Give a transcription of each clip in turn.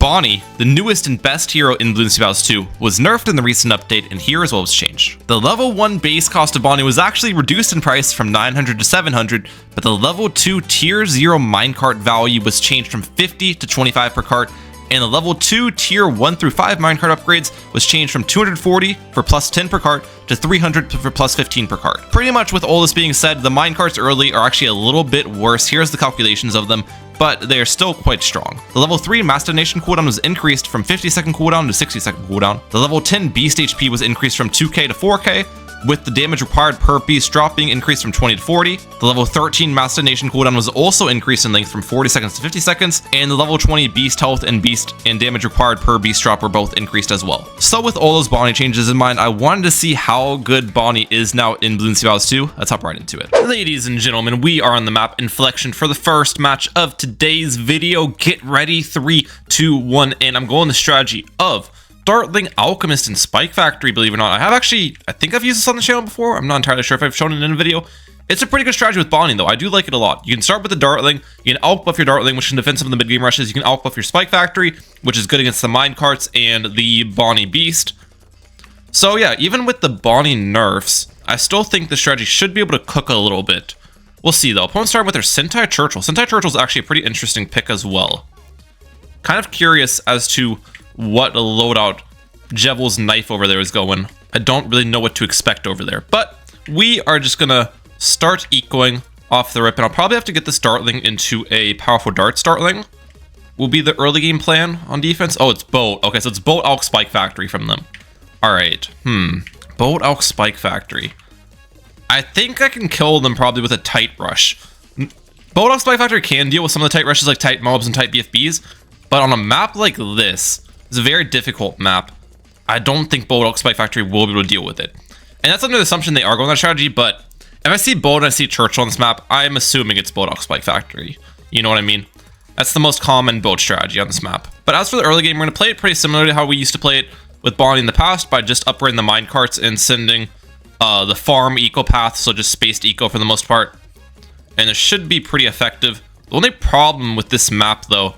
Bonnie, the newest and best hero in Bloons TD 2, was nerfed in the recent update, and here is what was changed. The level 1 base cost of Bonnie was actually reduced in price from 900 to 700, but the level 2 tier 0 minecart value was changed from 50 to 25 per cart, and the level 2 tier 1 through 5 minecart upgrades was changed from 240 for plus 10 per cart to 300 for plus 15 per cart. Pretty much with all this being said, the minecarts early are actually a little bit worse. Here's the calculations of them, but they are still quite strong. The level 3 mass detonation cooldown was increased from 50-second cooldown to 60-second cooldown. The level 10 beast HP was increased from 2k to 4k, with the damage required per beast drop being increased from 20 to 40. The level 13 mass detonation cooldown was also increased in length from 40 seconds to 50 seconds, and the level 20 beast health and beast and damage required per beast drop were both increased as well. So with all those Bonnie changes in mind, I wanted to see how good Bonnie is now in Bloons TD 2. Let's hop right into it. Ladies and gentlemen, we are on the map Inflection for the first match of today's video. Get ready, 3, 2, 1, and I'm going the strategy of Dartling, Alchemist, and Spike Factory, believe it or not. I think I've used this on the channel before. I'm not entirely sure if I've shown it in a video. It's a pretty good strategy with Bonnie, though. I do like it a lot. You can start with the Dartling. You can Alch buff your Dartling, which can defend some of the mid-game rushes. You can Alch buff your Spike Factory, which is good against the minecarts and the Bonnie Beast. So yeah, even with the Bonnie nerfs, I still think the strategy should be able to cook a little bit. We'll see, though. Opponents start with their Sentai Churchill. Sentai Churchill is actually a pretty interesting pick as well. Kind of curious as to what loadout Jevel's knife over there is going. I don't really know what to expect over there, but we are just gonna start ecoing off the rip, and I'll probably have to get this Dartling into a powerful Darts Dartling. Will be the early game plan on defense. Oh, it's Boat. Okay, so it's Boat, Alch, Spike Factory from them. All right, Boat, Alch, Spike Factory. I think I can kill them probably with a tight rush. Boat, Alch, Spike Factory can deal with some of the tight rushes like tight mobs and tight BFBs, but on a map like this, it's a very difficult map. I don't think Boat, Alch, Spike Factory will be able to deal with it. And that's under the assumption they are going that strategy, but if I see Boat and I see Churchill on this map, I'm assuming it's Boat, Alch, Spike Factory. You know what I mean? That's the most common Boat strategy on this map. But as for the early game, we're going to play it pretty similar to how we used to play it with Bonnie in the past, by just upgrading the minecarts and sending the farm eco path, so just spaced eco for the most part. And it should be pretty effective. The only problem with this map, though,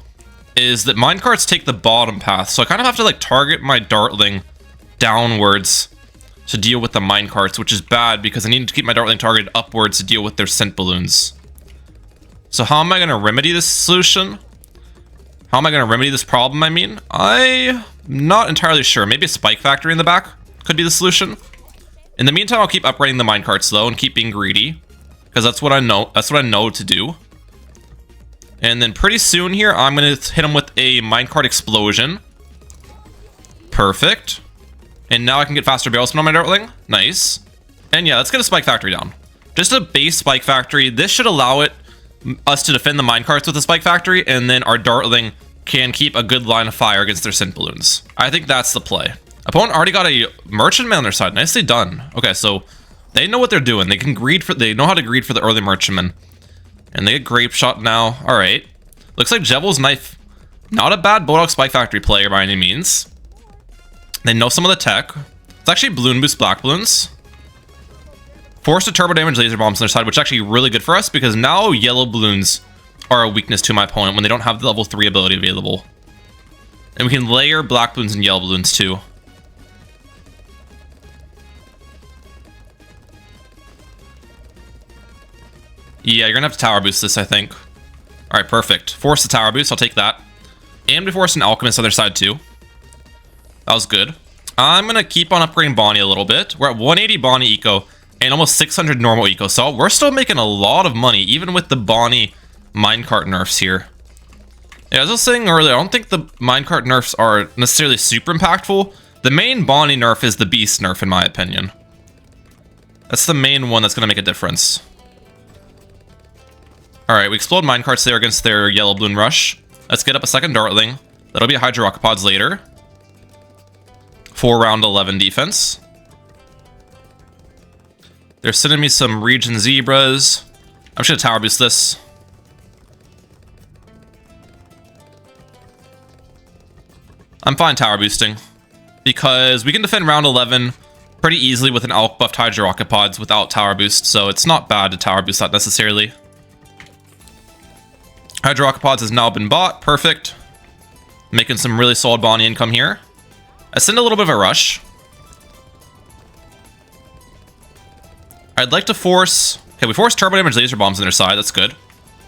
is that minecarts take the bottom path, so I kind of have to like target my Dartling downwards to deal with the minecarts, which is bad because I need to keep my Dartling targeted upwards to deal with their scent balloons. So how am I going to remedy this solution? How am I going to remedy this problem, I mean? I'm not entirely sure. Maybe a Spike Factory in the back could be the solution. In the meantime, I'll keep upgrading the minecarts though and keep being greedy, because that's what I know. That's what I know to do. And then pretty soon here, I'm going to hit him with a minecart explosion. Perfect. And now I can get faster barrel spin on my Dartling. Nice. And yeah, let's get a Spike Factory down. Just a base Spike Factory. This should allow us to defend the minecarts with the Spike Factory, and then our Dartling can keep a good line of fire against their scent balloons. I think that's the play. Opponent already got a merchantman on their side. Nicely done. Okay, so they know what they're doing. They know how to greed for the early merchantman. And they get grape shot now. All right. Looks like Jevel's knife. Not a bad Boat, Alch, Spike Factory player by any means. They know some of the tech. It's actually balloon boost black balloons. Force to turbo damage laser bombs on their side, which is actually really good for us because now yellow balloons are a weakness to my opponent when they don't have the level 3 ability available. And we can layer black balloons and yellow balloons too. Yeah, you're gonna have to tower boost this, I think. All right, perfect. Force the tower boost, I'll take that. And we forced an Alchemist on their side too. That was good. I'm gonna keep on upgrading Bonnie a little bit. We're at 180 Bonnie eco and almost 600 normal eco, so we're still making a lot of money, even with the Bonnie minecart nerfs here. Yeah, as I was saying earlier, I don't think the minecart nerfs are necessarily super impactful. The main Bonnie nerf is the beast nerf, in my opinion. That's the main one that's gonna make a difference. Alright, we explode minecarts there against their yellow balloon rush. Let's get up a second Dartling. That'll be a Hydro Rocket Pods later. For round 11 defense. They're sending me some region zebras. I'm just gonna tower boost this. I'm fine tower boosting, because we can defend round 11 pretty easily with an Alch buffed Hydro Rocket Pods without tower boost, so it's not bad to tower boost that necessarily. Hydro Rocket Pods has now been bought. Perfect. Making some really solid Bonnie income here. I send a little bit of a rush. I'd like to force... Okay, we force turbo damage laser bombs on their side. That's good.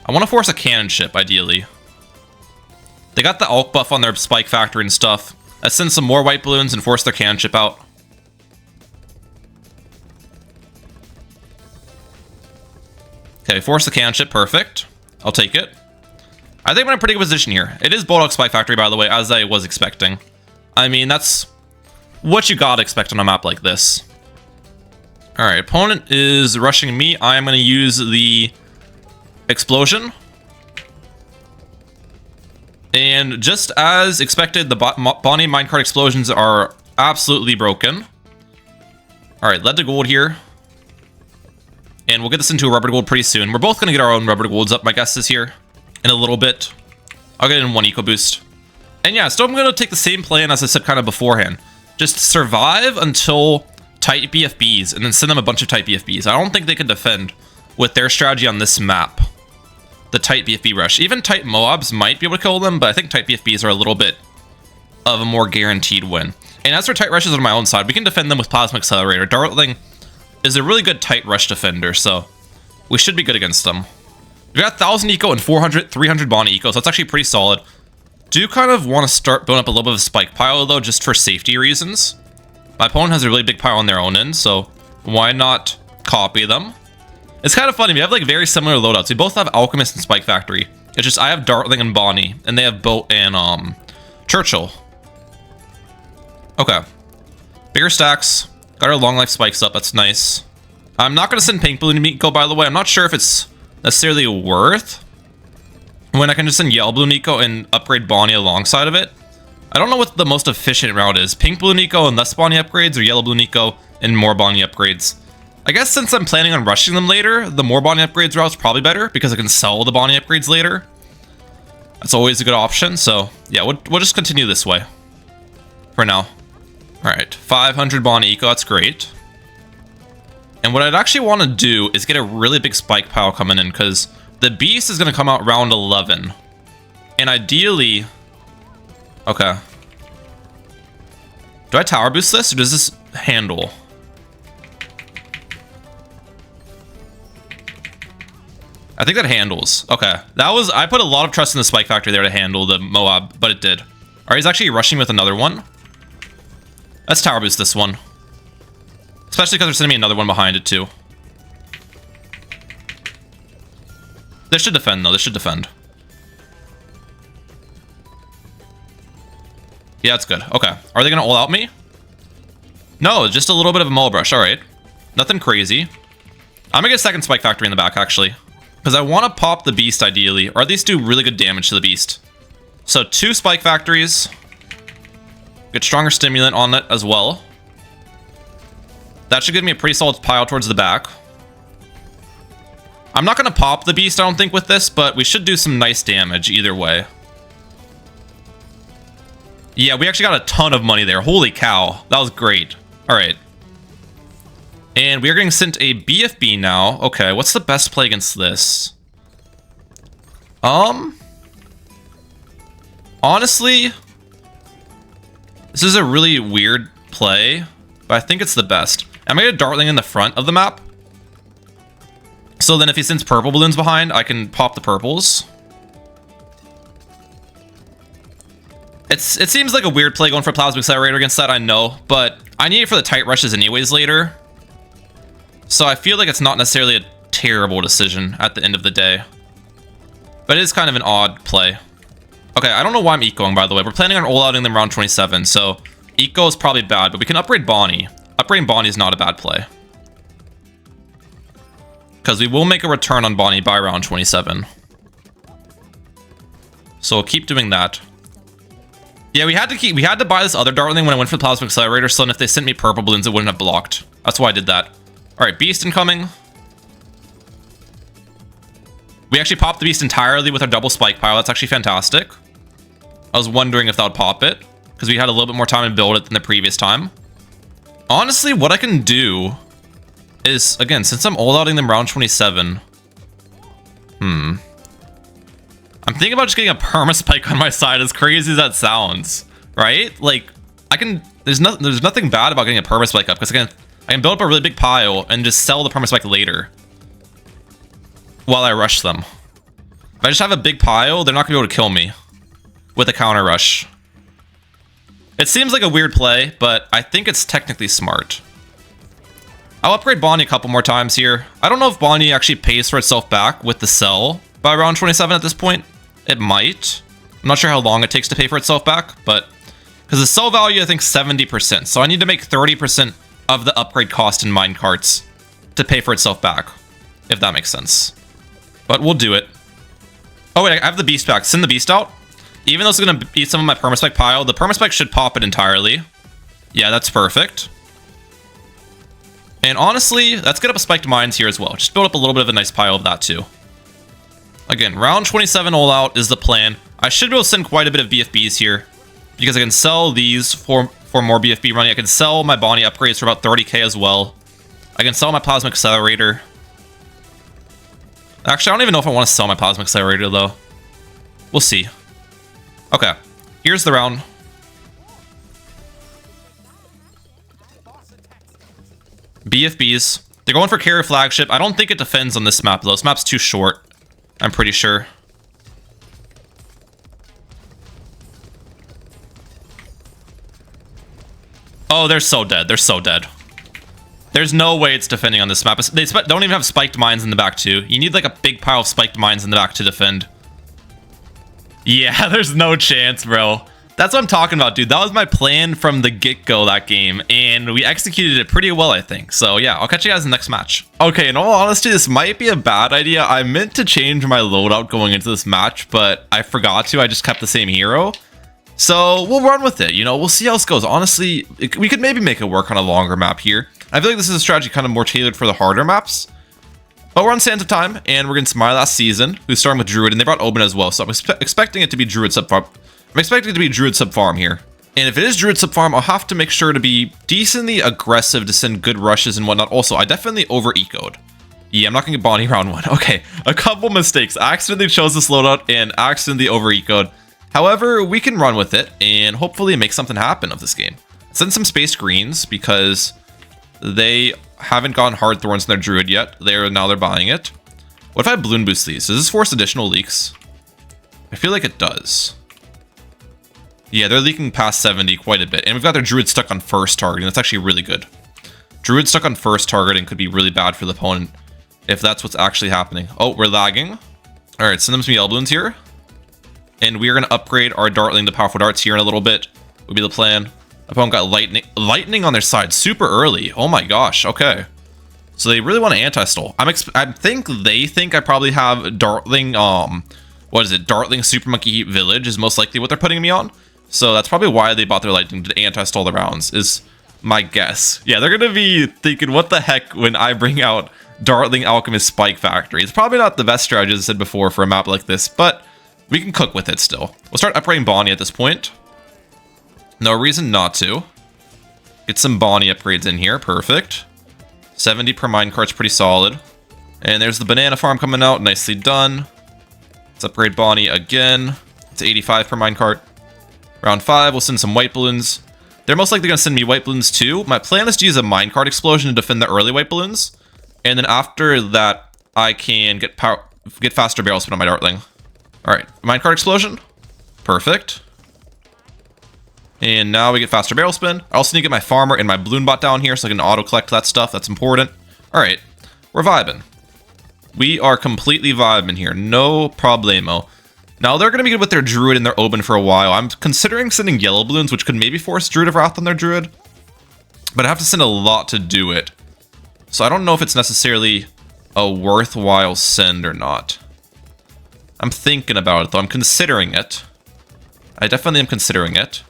I want to force a cannon ship, ideally. They got the Alk buff on their spike factory and stuff. I send some more white balloons and force their cannon ship out. Okay, force the cannon ship. Perfect. I'll take it. I think I'm in a pretty good position here. It is Bulldog Spike Factory, by the way, as I was expecting. I mean, that's what you gotta expect on a map like this. Alright, opponent is rushing me. I am going to use the explosion. And just as expected, the Bonnie minecart explosions are absolutely broken. Alright, lead to gold here. And we'll get this into a rubber gold pretty soon. We're both going to get our own rubber golds up, my guess is here. In a little bit. I'll get it in 1 eco boost. And yeah, so I'm going to take the same plan as I said kind of beforehand. Just survive until tight BFBs, and then send them a bunch of tight BFBs. I don't think they can defend with their strategy on this map. The tight BFB rush. Even tight Moabs might be able to kill them, but I think tight BFBs are a little bit of a more guaranteed win. And as for tight rushes on my own side, we can defend them with Plasma Accelerator. Dartling is a really good tight rush defender, so we should be good against them. We got 1000 eco and 300 Bonnie eco, so that's actually pretty solid. Do kind of want to start building up a little bit of a spike pile, though, just for safety reasons. My opponent has a really big pile on their own end, so why not copy them? It's kind of funny, we have like very similar loadouts. We both have Alchemist and Spike Factory. It's just I have Dartling and Bonnie, and they have Boat and Churchill. Okay. Bigger stacks. Got our long life spikes up, that's nice. I'm not going to send Pink Balloon to Nico, by the way. I'm not sure if it's necessarily worth when I can just send Yellow Balloon Nico and upgrade Bonnie alongside of it. I don't know what the most efficient route is. Pink Blue Nico and less Bonnie upgrades, or Yellow Blue Nico and more Bonnie upgrades. I guess since I'm planning on rushing them later, the more Bonnie upgrades route's probably better, because I can sell the Bonnie upgrades later. That's always a good option, so yeah, we'll just continue this way. For now. Alright, 500 Bonnie eco, that's great. And what I'd actually want to do is get a really big spike pile coming in, because the Beast is going to come out round 11. And ideally... Okay. Do I tower boost this, or does this handle? I think that handles. Okay. That was... I put a lot of trust in the Spike Factory there to handle the Moab, but it did. Alright, he's actually rushing with another one. Let's tower boost this one. Especially because they're sending me another one behind it, too. This should defend, though. This should defend. Yeah, that's good. Okay. Are they going to all out me? No, just a little bit of a mole brush. All right. Nothing crazy. I'm going to get a second Spike Factory in the back, actually. Because I want to pop the Beast, ideally. Or at least do really good damage to the Beast. So 2 Spike Factories. Get stronger stimulant on it as well. That should give me a pretty solid pile towards the back. I'm not going to pop the Beast, I don't think, with this. But we should do some nice damage either way. Yeah, we actually got a ton of money there. Holy cow. That was great. All right. And we are getting sent a BFB now. Okay, what's the best play against this? Honestly, this is a really weird play, but I think it's the best. I'm going to get Dartling in the front of the map. So then if he sends purple balloons behind, I can pop the purples. It seems like a weird play going for Plasma Accelerator against that, I know, but I need it for the tight rushes anyways later. So I feel like it's not necessarily a terrible decision at the end of the day. But it is kind of an odd play. Okay, I don't know why I'm ecoing, by the way. We're planning on all-outing them round 27, so eco is probably bad, but we can upgrade Bonnie. Upgrading Bonnie is not a bad play. Because we will make a return on Bonnie by round 27. So we'll keep doing that. Yeah, we had to buy this other Dartling when I went for the Plasma Accelerator, so if they sent me purple balloons, it wouldn't have blocked. That's why I did that. Alright, Beast incoming. We actually popped the Beast entirely with our double spike pile. That's actually fantastic. I was wondering if that would pop it, because we had a little bit more time to build it than the previous time. Honestly, what I can do is, again, since I'm all-outing them round 27... I'm thinking about just getting a perma spike on my side, as crazy as that sounds, right? Like, there's nothing bad about getting a perma spike up, because I can build up a really big pile and just sell the perma spike later while I rush them. If I just have a big pile, they're not gonna be able to kill me with a counter rush. It seems like a weird play, but I think it's technically smart. I'll upgrade Bonnie a couple more times here. I don't know if Bonnie actually pays for itself back with the sell by round 27 at this point. It might. I'm not sure how long it takes to pay for itself back, but because the sell value, I think 70%. So I need to make 30% of the upgrade cost in minecarts to pay for itself back, if that makes sense. But we'll do it. Oh wait, I have the beast back. Send the beast out. Even though it's going to eat some of my permaspike pile, the permaspike should pop it entirely. Yeah, that's perfect. And honestly, let's get up a spiked mines here as well. Just build up a little bit of a nice pile of that too. Again, round 27 all out is the plan. I should be able to send quite a bit of BFBs here, because I can sell these for more BFB running. I can sell my Bonnie upgrades for about 30k as well. I can sell my Plasma Accelerator. Actually, I don't even know if I want to sell my Plasma Accelerator though. We'll see. Okay, here's the round. BFBs. They're going for carrier flagship. I don't think it defends on this map though. This map's too short, I'm pretty sure. Oh, they're so dead. They're so dead. There's no way it's defending on this map. They don't even have spiked mines in the back too. You need like a big pile of spiked mines in the back to defend. Yeah, there's no chance, bro. That's what I'm talking about, dude. That was my plan from the get-go that game, and we executed it pretty well, I think. So yeah, I'll catch you guys in the next match. Okay, in all honesty, this might be a bad idea. I meant to change my loadout going into this match, but I forgot to. I just kept the same hero. So we'll run with it, you know, we'll see how this goes. Honestly, we could maybe make it work on a longer map here. I feel like this is a strategy kind of more tailored for the harder maps. But we're on Sands of Time, and we're against my last season, who's starting with Druid, and they brought Oben as well, so I'm expecting it to be Druid sub-farm. I'm expecting it to be Druid sub-farm here. And if it is Druid sub-farm, I'll have to make sure to be decently aggressive to send good rushes and whatnot. Also, I definitely over-ecoed. Yeah, I'm not gonna get Bonnie round 1. Okay, a couple mistakes. I accidentally chose this loadout and accidentally over-ecoed. However, we can run with it and hopefully make something happen of this game. Send some Space Greens because they haven't gotten Hard Thorns in their Druid yet. Now they're buying it. What if I Balloon Boost these? Does this force additional leaks? I feel like it does. Yeah, they're leaking past 70 quite a bit. And we've got their Druid stuck on first targeting. That's actually really good. Druid stuck on first targeting could be really bad for the opponent if that's what's actually happening. Oh, we're lagging. All right, send them some Yellow Balloons here. And we're going to upgrade our Dartling to Powerful Darts here in a little bit. Would be the plan. Opponent got lightning on their side super early. Oh my gosh, okay. So they really want to anti-stall. I think they think I probably have Dartling, what is it? Dartling Super Monkey Heat Village is most likely what they're putting me on. So that's probably why they bought their lightning to anti-stall the rounds, is my guess. Yeah, they're going to be thinking, what the heck when I bring out Dartling Alchemist Spike Factory. It's probably not the best strategy, as I said before, for a map like this, but we can cook with it still. We'll start upgrading Bonnie at this point. No reason not to. Get some Bonnie upgrades in here. Perfect. 70 per minecart's pretty solid. And there's the banana farm coming out. Nicely done. Let's upgrade Bonnie again. It's 85 per minecart. Round 5, we'll send some white balloons. They're most likely going to send me white balloons too. My plan is to use a minecart explosion to defend the early white balloons. And then after that, I can get faster barrel spin on my Dartling. Alright, minecart explosion. Perfect. And now we get faster barrel spin. I also need to get my farmer and my balloon bot down here so I can auto collect that stuff. That's important. Alright, we're vibing. We are completely vibing here. No problemo. Now they're going to be good with their Druid and their Oben for a while. I'm considering sending yellow balloons, which could maybe force Druid of Wrath on their Druid. But I have to send a lot to do it. So I don't know if it's necessarily a worthwhile send or not. I'm thinking about it though. I'm considering it. I definitely am considering it.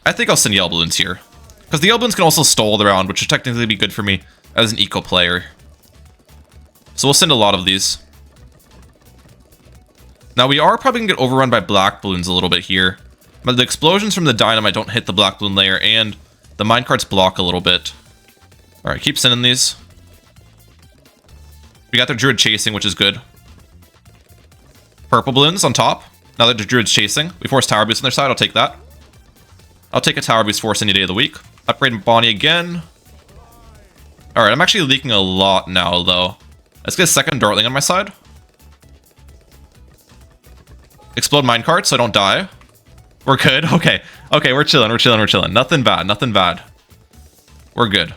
I think I'll send yellow balloons here. Because the yellow balloons can also stall the round, which would technically be good for me as an eco player. So we'll send a lot of these. Now we are probably going to get overrun by black balloons a little bit here. But the explosions from the dynamite don't hit the black balloon layer, and the minecarts block a little bit. Alright, keep sending these. We got their Druid chasing, which is good. Purple balloons on top. Now that the druid's chasing. We force tower boost on their side. I'll take that. I'll take a tower boost force any day of the week. Upgrade Bonnie again. Alright, I'm actually leaking a lot now, though. Let's get a second Dartling on my side. Explode minecart so I don't die. We're good. Okay. Okay, we're chilling. We're chilling. We're chilling. Nothing bad. Nothing bad. We're good.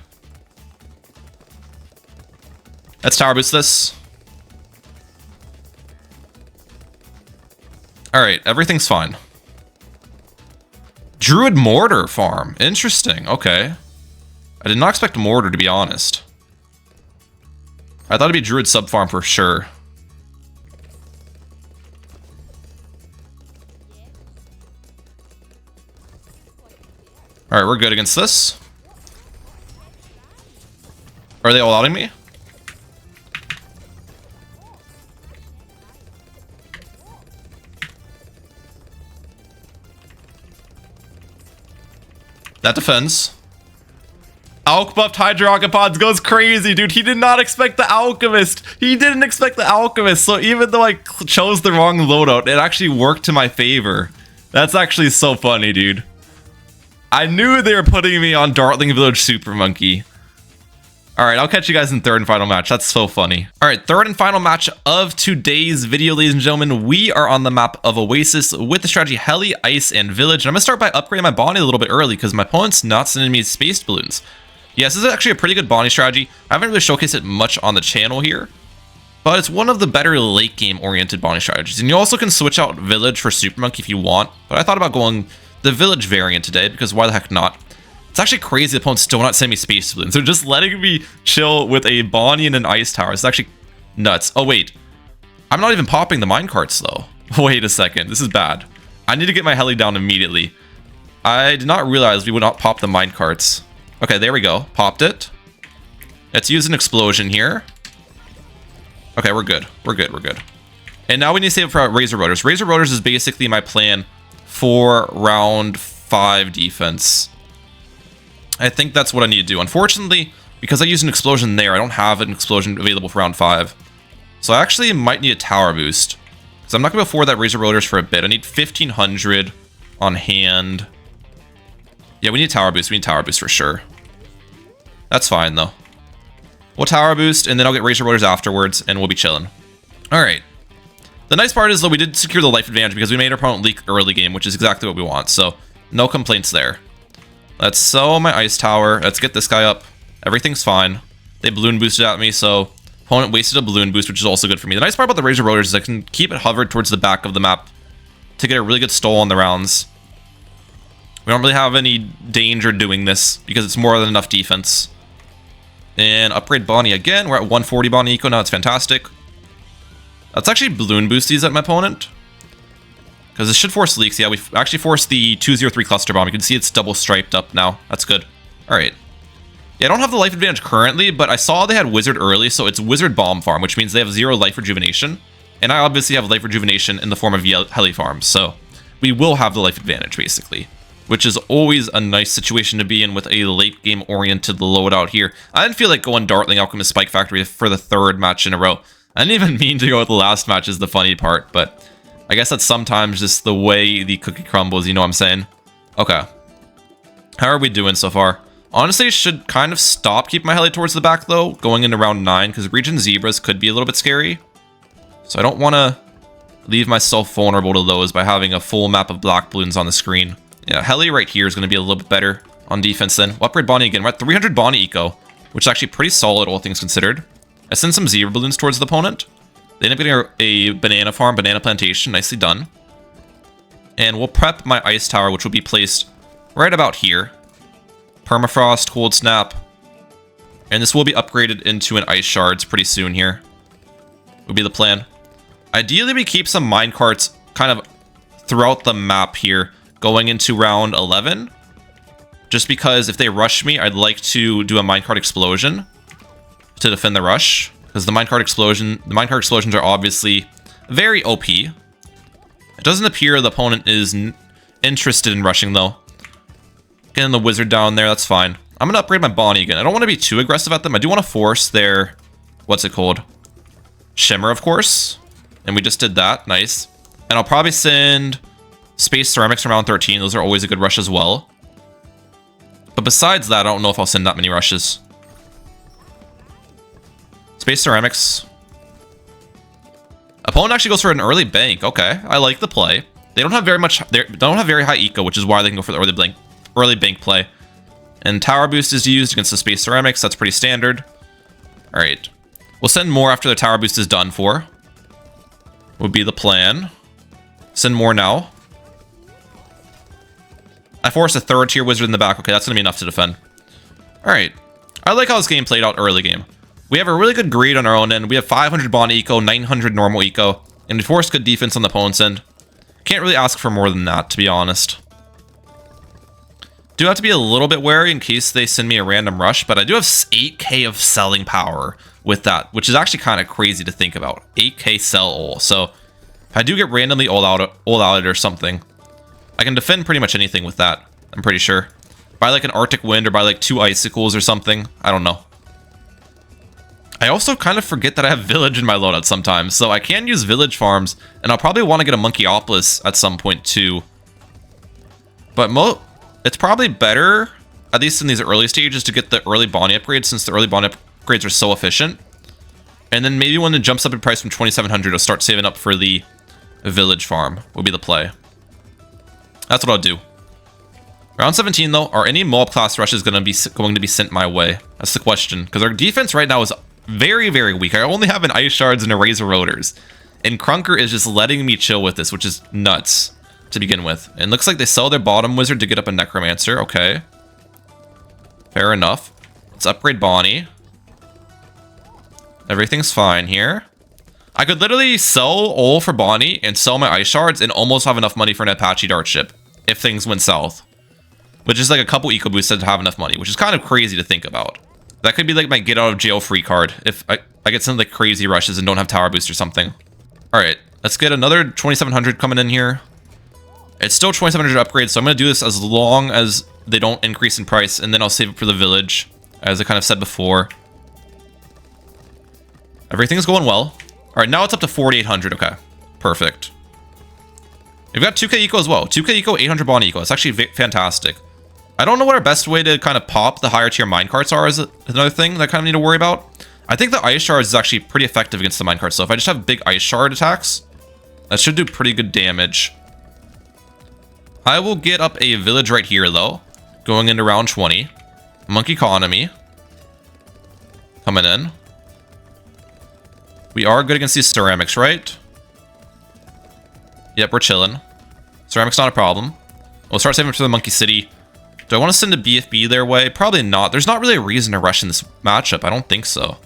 Let's tower boost this. Alright, everything's fine. Druid Mortar farm. Interesting. Okay. I did not expect Mortar, to be honest. I thought it'd be Druid sub farm for sure. Alright, we're good against this. Are they all outing me? That defends. Alk buffed Hydrogopods goes crazy, dude. He did not expect the Alchemist. He didn't expect the Alchemist. So even though I chose the wrong loadout, it actually worked to my favor. That's actually so funny, dude. I knew they were putting me on Dartling Village Super Monkey. Alright, I'll catch you guys in third and final match. That's so funny. Alright, third and final match of today's video, ladies and gentlemen. We are on the map of Oasis with the strategy Heli, Ice, and Village. And I'm going to start by upgrading my Bonnie a little bit early because my opponent's not sending me spaced balloons. Yes, this is actually a pretty good Bonnie strategy. I haven't really showcased it much on the channel here, but it's one of the better late game oriented Bonnie strategies. And you also can switch out Village for Super Monkey if you want, but I thought about going the Village variant today because why the heck not? It's actually crazy the opponent's still not sending me space balloons. They're just letting me chill with a Bonnie and an Ice Tower. It's actually nuts. Oh, wait. I'm not even popping the minecarts, though. Wait a second. This is bad. I need to get my heli down immediately. I did not realize we would not pop the minecarts. Okay, there we go. Popped it. Let's use an explosion here. Okay, we're good. We're good. We're good. And now we need to save for Razor Rotors. Razor Rotors is basically my plan for round 5 defense. I think that's what I need to do. Unfortunately, because I used an explosion there, I don't have an explosion available for round 5. So I actually might need a tower boost. So I'm not going to go forward that Razor Rotors for a bit. I need 1500 on hand. Yeah, we need tower boost. We need tower boost for sure. That's fine, though. We'll tower boost, and then I'll get Razor Rotors afterwards, and we'll be chilling. Alright. The nice part is, though, we did secure the life advantage because we made our opponent leak early game, which is exactly what we want. So, no complaints there. Let's sell my Ice Tower. Let's get this guy up. Everything's fine. They balloon boosted at me, so opponent wasted a balloon boost, which is also good for me. The nice part about the Razor Rotors is I can keep it hovered towards the back of the map to get a really good stall on the rounds. We don't really have any danger doing this because it's more than enough defense. And upgrade Bonnie again. We're at 140 Bonnie Eco now. It's fantastic. Let's actually balloon boost these at my opponent. Because this should force leaks. Yeah, we actually forced the 203 cluster bomb. You can see it's double striped up now. That's good. Alright. Yeah, I don't have the life advantage currently, but I saw they had Wizard early, so it's Wizard Bomb Farm, which means they have 0 life rejuvenation. And I obviously have life rejuvenation in the form of Heli Farm, so we will have the life advantage, basically. Which is always a nice situation to be in with a late game oriented loadout here. I didn't feel like going Dartling Alchemist Spike Factory for the 3rd match in a row. I didn't even mean to go with the last match is the funny part, but I guess that's sometimes just the way the cookie crumbles, you know what I'm saying? Okay. How are we doing so far? Honestly, should kind of stop keeping my heli towards the back, though, going into round 9, because Region Zebras could be a little bit scary. So I don't want to leave myself vulnerable to those by having a full map of black balloons on the screen. Yeah, heli right here is going to be a little bit better on defense then. We'll upgrade Bonnie again. We're at 300 Bonnie Eco, which is actually pretty solid, all things considered. I send some Zebra balloons towards the opponent. They end up getting a banana farm, banana plantation. Nicely done. And we'll prep my Ice Tower, which will be placed right about here. Permafrost, Cold Snap. And this will be upgraded into an Ice Shards pretty soon here. Would be the plan. Ideally, we keep some minecarts kind of throughout the map here, going into round 11. Just because if they rush me, I'd like to do a minecart explosion to defend the rush. Because the minecart explosions are obviously very OP. It doesn't appear the opponent is interested in rushing, though. Getting the wizard down there, that's fine. I'm going to upgrade my Bonnie again. I don't want to be too aggressive at them. I do want to force their... what's it called? Shimmer, of course. And we just did that. Nice. And I'll probably send Space Ceramics from round 13. Those are always a good rush as well. But besides that, I don't know if I'll send that many rushes. Space Ceramics. Opponent actually goes for an early bank. Okay, I like the play. They don't have very much. They don't have very high eco, which is why they can go for the early bank play. And Tower Boost is used against the Space Ceramics. That's pretty standard. All right, we'll send more after the Tower Boost is done for. Would be the plan. Send more now. I forced a 3rd tier wizard in the back. Okay, that's gonna be enough to defend. All right, I like how this game played out early game. We have a really good greed on our own end. We have 500 bond eco, 900 normal eco, and we force good defense on the opponent's end. Can't really ask for more than that, to be honest. Do have to be a little bit wary in case they send me a random rush, but I do have 8k of selling power with that, which is actually kind of crazy to think about. 8k sell all. So if I do get randomly all out or something, I can defend pretty much anything with that, I'm pretty sure. Buy like an Arctic Wind or buy like 2 Icicles or something. I don't know. I also kind of forget that I have Village in my loadout sometimes, so I can use Village farms, and I'll probably want to get a Monkeyopolis at some point too. But it's probably better, at least in these early stages, to get the early Bonnie upgrades, since the early Bonnie upgrades are so efficient. And then maybe when it jumps up in price from 2,700, I'll start saving up for the Village farm, will be the play. That's what I'll do. Round 17, though, are any Moab class rushes going to be sent my way? That's the question, because our defense right now is very, very weak. I only have an Ice Shards and a Razor Rotors. And Krunker is just letting me chill with this, which is nuts to begin with. And looks like they sell their bottom wizard to get up a Necromancer. Okay. Fair enough. Let's upgrade Bonnie. Everything's fine here. I could literally sell all for Bonnie and sell my Ice Shards and almost have enough money for an Apache Dart ship if things went south. Which is like a couple eco boosts to have enough money, which is kind of crazy to think about. That could be like my get out of jail free card if I get some like crazy rushes and don't have Tower Boost or something. All right, let's get another 2,700 coming in here. It's still 2,700 upgrades, so I'm going to do this as long as they don't increase in price, and then I'll save it for the village, as I kind of said before. Everything's going well. All right, now it's up to 4,800. Okay, perfect. We've got 2k eco as well. 2k eco, 800 bond eco. It's actually fantastic. I don't know what our best way to kind of pop the higher tier minecarts are is another thing that I kind of need to worry about. I think the Ice Shards is actually pretty effective against the minecarts, so if I just have big Ice Shard attacks, that should do pretty good damage. I will get up a village right here, though, going into round 20. Monkey Economy. Coming in. We are good against these ceramics, right? Yep, we're chilling. Ceramics not a problem. We'll start saving for the Monkey City. Do I want to send a BFB their way? Probably not. There's not really a reason to rush in this matchup. I don't think so.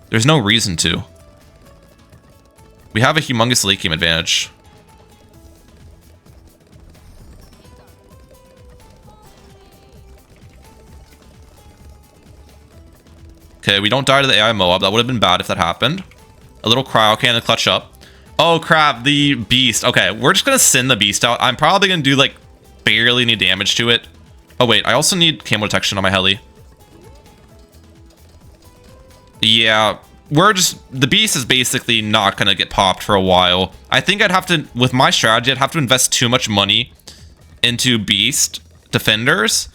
There's no reason to. We have a humongous late game advantage. Okay, we don't die to the AI Moab. That would have been bad if that happened. A little cryo cannon clutch up. Oh crap, the beast. Okay, we're just gonna send the beast out. I'm probably gonna do like barely any damage to it. Oh wait, I also need camo detection on my heli. Yeah, the beast is basically not gonna get popped for a while. I think I'd have to, with my strategy, I'd have to invest too much money into beast defenders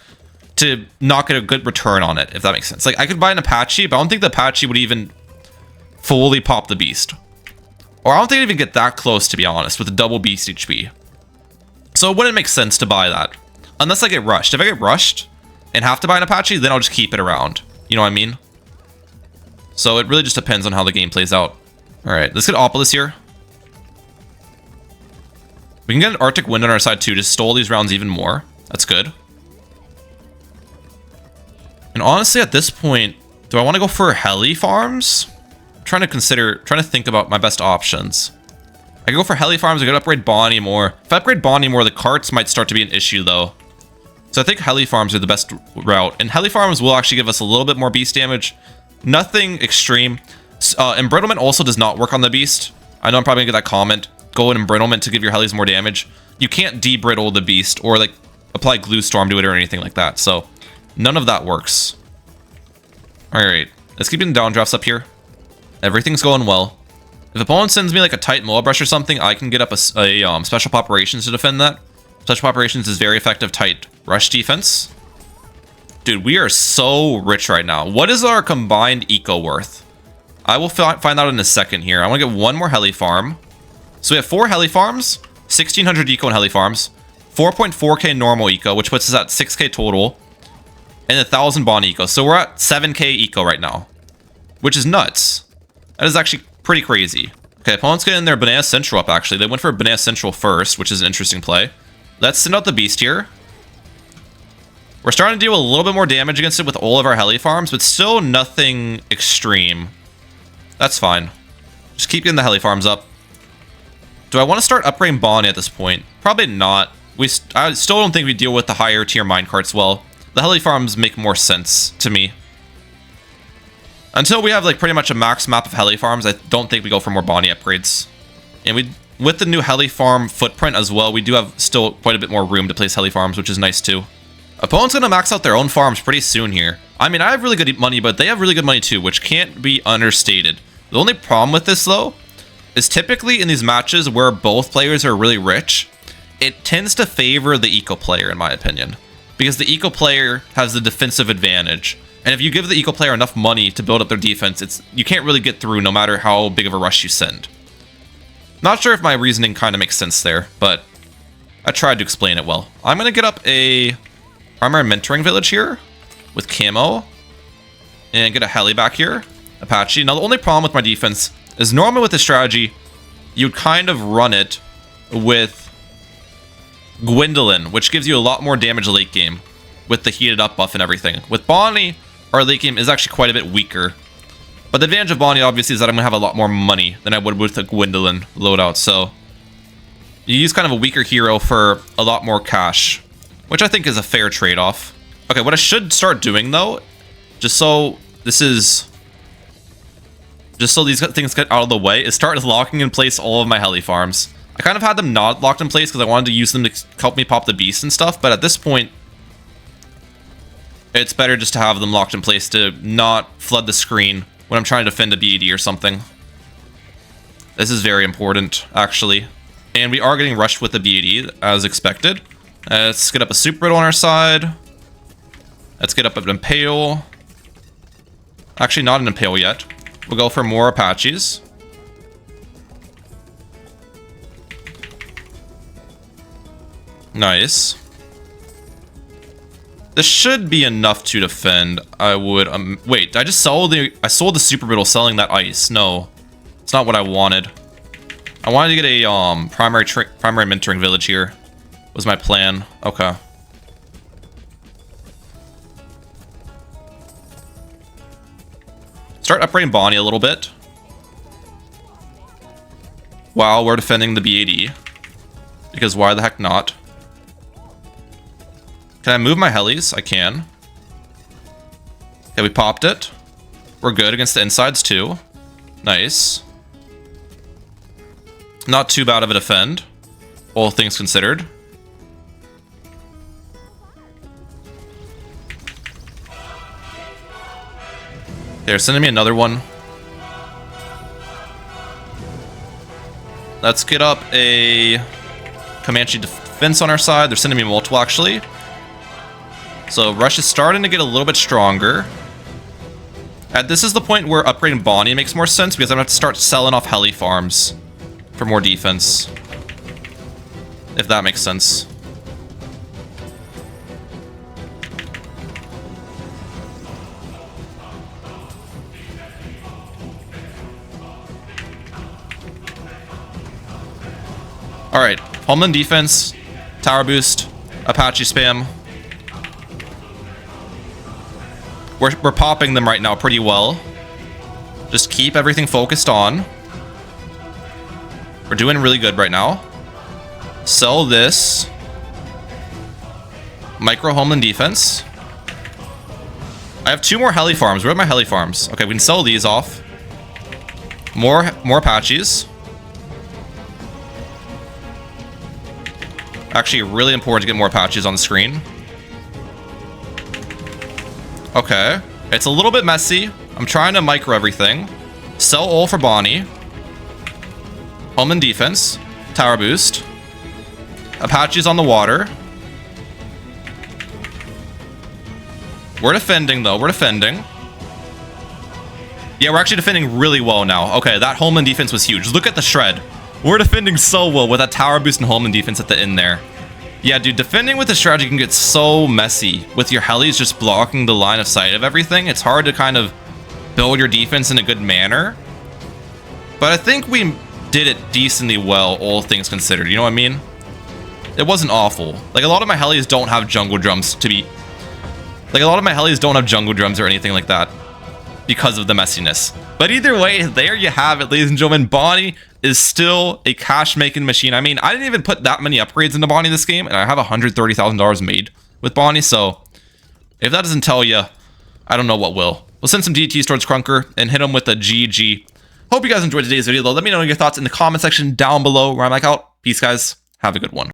to not get a good return on it, if that makes sense. Like, I could buy an Apache, but I don't think the Apache would even fully pop the beast. Or I don't think it'd even get that close, to be honest, with a double beast HP. So it wouldn't make sense to buy that. Unless I get rushed. If I get rushed and have to buy an Apache, then I'll just keep it around. You know what I mean? So it really just depends on how the game plays out. Alright, let's get Opolis here. We can get an Arctic Wind on our side too, just stall these rounds even more. That's good. And honestly, at this point, do I want to go for heli farms? I'm trying to think about my best options. I can go for heli farms, I could upgrade Bonnie more. If I upgrade Bonnie more, the carts might start to be an issue though. So I think heli farms are the best route. And heli farms will actually give us a little bit more beast damage. Nothing extreme. Embrittlement also does not work on the beast. I know I'm probably gonna get that comment. Go in embrittlement to give your helis more damage. You can't debrittle the beast or like apply glue storm to it or anything like that. So none of that works. Alright, let's keep doing downdrafts up here. Everything's going well. If opponent sends me like a tight Moa Brush or something, I can get up a Special Operations to defend that. Special Operations is very effective tight rush defense. Dude, we are so rich right now. What is our combined eco worth? I will find out in a second here. I want to get one more heli farm. So we have 4 heli farms, 1600 eco and heli farms, 4.4k normal eco, which puts us at 6k total, and 1000 bond eco. So we're at 7k eco right now, which is nuts. That is actually pretty crazy. Okay, opponent's getting their Banana Central up, actually. They went for Banana Central first, which is an interesting play. Let's send out the Beast here. We're starting to do a little bit more damage against it with all of our heli farms, but still nothing extreme. That's fine. Just keep getting the heli farms up. Do I want to start upgrading Bonnie at this point? Probably not. I still don't think we deal with the higher tier minecarts well. The heli farms make more sense to me. Until we have like pretty much a max map of heli farms, I don't think we go for more Bonnie upgrades. And with the new heli farm footprint as well, we do have still quite a bit more room to place heli farms, which is nice too. Opponent's going to max out their own farms pretty soon here. I mean, I have really good money, but they have really good money too, which can't be understated. The only problem with this, though, is typically in these matches where both players are really rich, it tends to favor the eco player, in my opinion. Because the eco player has the defensive advantage. And if you give the eco player enough money to build up their defense, you can't really get through no matter how big of a rush you send. Not sure if my reasoning kind of makes sense there, but I tried to explain it well. I'm going to get up a Primary Mentoring Village here with camo and get a heli back here, Apache. Now the only problem with my defense is normally with this strategy, you'd kind of run it with Gwendolyn, which gives you a lot more damage late game with the heated up buff and everything. With Bonnie, our late game is actually quite a bit weaker. But the advantage of Bonnie obviously is that I'm going to have a lot more money than I would with a Gwendolyn loadout. So you use kind of a weaker hero for a lot more cash, which I think is a fair trade-off. Okay, what I should start doing though, just so these things get out of the way, is start locking in place all of my heli farms. I kind of had them not locked in place because I wanted to use them to help me pop the beast and stuff, but at this point, it's better just to have them locked in place to not flood the screen when I'm trying to defend a BAD or something. This is very important, actually. And we are getting rushed with the BAD, as expected. Let's get up a Super Riddle on our side. Let's get up an Impale. Actually, not an Impale yet. We'll go for more Apaches. Nice. This should be enough to defend. I would wait, I sold the Super Riddle selling that ice. No. It's not what I wanted. I wanted to get a primary mentoring village here. Was my plan. Okay. Start upgrading Bonnie a little bit while we're defending the BAD. Because why the heck not? Can I move my helis? I can. Okay, we popped it. We're good against the insides too. Nice. Not too bad of a defend, all things considered. They're sending me another one. Let's get up a Comanche defense on our side. They're sending me multiple, actually. So Rush is starting to get a little bit stronger. This is the point where upgrading Bonnie makes more sense, because I'm going to have to start selling off heli farms for more defense. If that makes sense. Alright, Homeland defense, tower boost, Apache spam. We're popping them right now pretty well. Just keep everything focused on. We're doing really good right now. Sell this. Micro Homeland defense. I have 2 more heli farms. Where are my heli farms? Okay, we can sell these off. More Apaches. Actually, really important to get more Apaches on the screen. Okay. It's a little bit messy. I'm trying to micro everything. Sell all for Bonnie. Home and defense. Tower boost. Apache's on the water. We're defending, though. We're defending. Yeah, we're actually defending really well now. Okay, that home and defense was huge. Look at the shred. We're defending so well with that tower boost and home and defense at the end there. Yeah, dude, defending with this strategy can get so messy. With your helis just blocking the line of sight of everything, it's hard to kind of build your defense in a good manner. But I think we did it decently well, all things considered. You know what I mean? It wasn't awful. Like, a lot of my helis don't have jungle drums to be... Like, a lot of my helis don't have jungle drums or anything like that because of the messiness. But either way, there you have it, ladies and gentlemen. Bonnie is still a cash-making machine. I mean, I didn't even put that many upgrades into Bonnie this game, and I have $130,000 made with Bonnie, so if that doesn't tell you, I don't know what will. We'll send some DTs towards Crunker and hit him with a GG. Hope you guys enjoyed today's video, though. Let me know your thoughts in the comment section down below where I'm like out. Peace, guys. Have a good one.